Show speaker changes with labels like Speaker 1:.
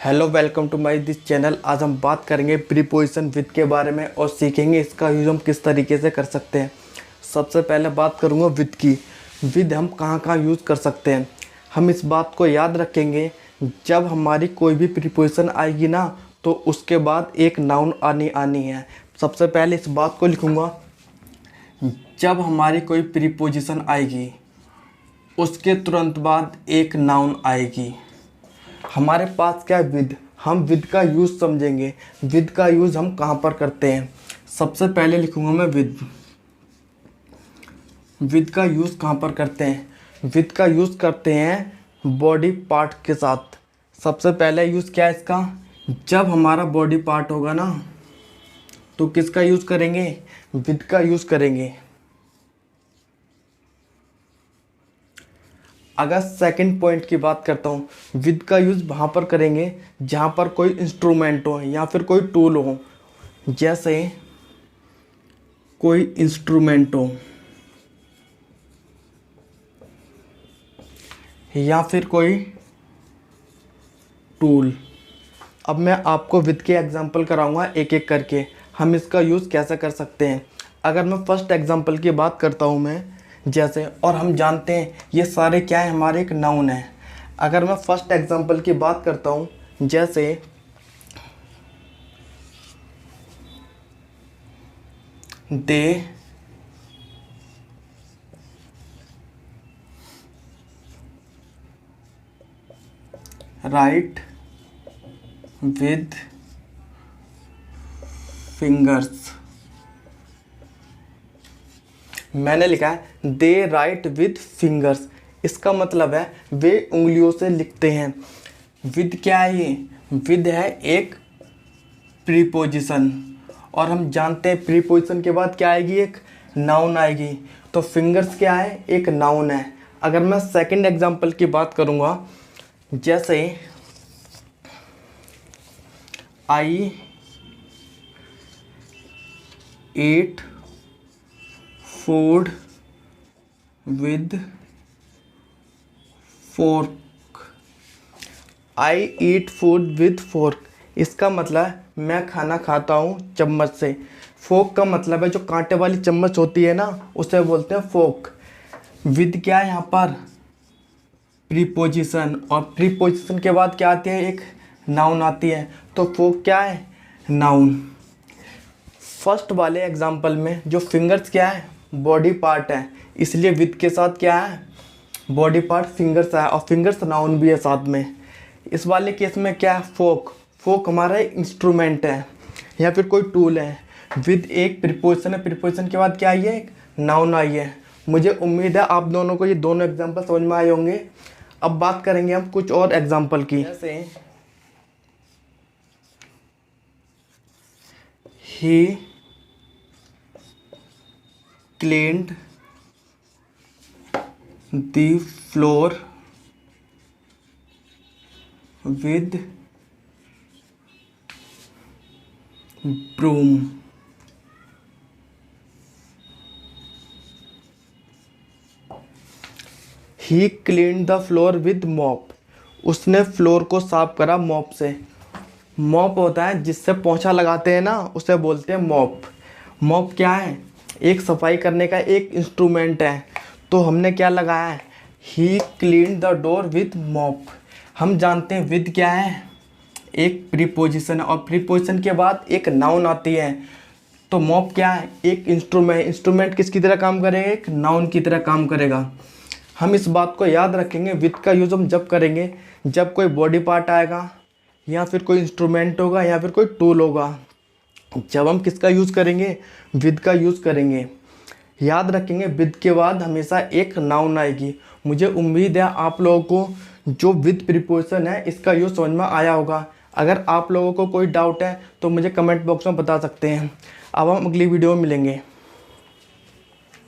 Speaker 1: Hello, welcome to my this channel. आज हम बात करेंगे प्रीपोजिशन विद के बारे में और सीखेंगे इसका यूज़ हम किस तरीके से कर सकते हैं। सबसे पहले बात करूँगा विद की। विद हम कहाँ कहाँ यूज़ कर सकते हैं। हम इस बात को याद रखेंगे, जब हमारी कोई भी प्रीपोजिशन आएगी ना तो उसके बाद एक नाउन आनी है। सबसे पहले इस बात को लिखूँगा, जब हमारी कोई प्रीपोजिशन आएगी उसके तुरंत बाद एक नाउन आएगी। हमारे पास क्या है, विद। हम विद का यूज़ समझेंगे। विद का यूज़ हम कहाँ पर करते हैं। सबसे पहले लिखूँगा मैं विद। विद का यूज़ कहाँ पर करते हैं। विद का यूज़ करते हैं बॉडी पार्ट के साथ। सबसे पहले यूज़ क्या है इसका, जब हमारा बॉडी पार्ट होगा ना तो किसका यूज़ करेंगे, विद का यूज़ करेंगे। अगर सेकंड पॉइंट की बात करता हूँ, विद का यूज़ वहाँ पर करेंगे जहाँ पर कोई इंस्ट्रूमेंट हो या फिर कोई टूल हो। जैसे कोई इंस्ट्रूमेंट हो या फिर कोई टूल। अब मैं आपको विद के एग्जांपल कराऊंगा एक एक करके, हम इसका यूज़ कैसे कर सकते हैं। अगर मैं फर्स्ट एग्जांपल की बात करता हूँ मैं, जैसे, और हम जानते हैं ये सारे क्या है, हमारे एक नाउन है। अगर मैं फर्स्ट एग्जांपल की बात करता हूँ, जैसे दे राइट विद फिंगर्स। मैंने लिखा है दे राइट विद फिंगर्स। इसका मतलब है वे उंगलियों से लिखते हैं। विद क्या है ये, विद है एक प्रीपोजिशन, और हम जानते हैं प्रीपोजिशन के बाद क्या आएगी, एक नाउन आएगी। तो फिंगर्स क्या है, एक नाउन है। अगर मैं सेकंड एग्जांपल की बात करूँगा, जैसे I eat food with fork. I eat food with fork. इसका मतलब है मैं खाना खाता हूँ चम्मच से। फोक का मतलब है जो कांटे वाली चम्मच होती है ना, उसे बोलते हैं फोक। विद क्या है यहाँ पर, प्रीपोजिशन, और प्रीपोजिशन के बाद क्या आती है, एक नाउन आती है। तो फोक क्या है, नाउन। फर्स्ट वाले एग्जाम्पल में जो फिंगर्स क्या है, बॉडी पार्ट है, इसलिए विद के साथ क्या है, बॉडी पार्ट फिंगर्स है, और फिंगर्स नाउन भी है साथ में। इस वाले केस में क्या है, फोक। फोक हमारा इंस्ट्रूमेंट है या फिर कोई टूल है। विद एक प्रीपोजिशन है, प्रीपोजिशन के बाद क्या आई है, एक नाउन आई है। मुझे उम्मीद है आप दोनों को ये दोनों एग्जाम्पल समझ में आए होंगे। अब बात करेंगे हम कुछ और एग्जाम्पल की। जैसे ही cleaned the floor with broom। He cleaned the floor with mop। उसने फ्लोर को साफ करा मॉप से। मॉप होता है जिससे पोंछा लगाते हैं ना, उसे बोलते हैं मॉप। मॉप क्या है, एक सफाई करने का एक इंस्ट्रूमेंट है। तो हमने क्या लगाया है, he clean the door with mop. हम जानते हैं विद क्या है, एक प्रीपोजिशन है, और प्रीपोजिशन के बाद एक नाउन आती है। तो मॉप क्या है, एक इंस्ट्रूमेंट। इंस्ट्रूमेंट किसकी तरह काम करेगा, एक नाउन की तरह काम करेगा। हम इस बात को याद रखेंगे, विद का यूज़ हम जब करेंगे जब कोई बॉडी पार्ट आएगा या फिर कोई इंस्ट्रूमेंट होगा या फिर कोई टूल होगा। जब हम किसका यूज़ करेंगे, विद का यूज़ करेंगे। याद रखेंगे विद के बाद हमेशा एक नाउन आएगी। मुझे उम्मीद है आप लोगों को जो विद प्रीपोजिशन है इसका यूज़ समझ में आया होगा। अगर आप लोगों को कोई डाउट है तो मुझे कमेंट बॉक्स में बता सकते हैं। अब हम अगली वीडियो में मिलेंगे।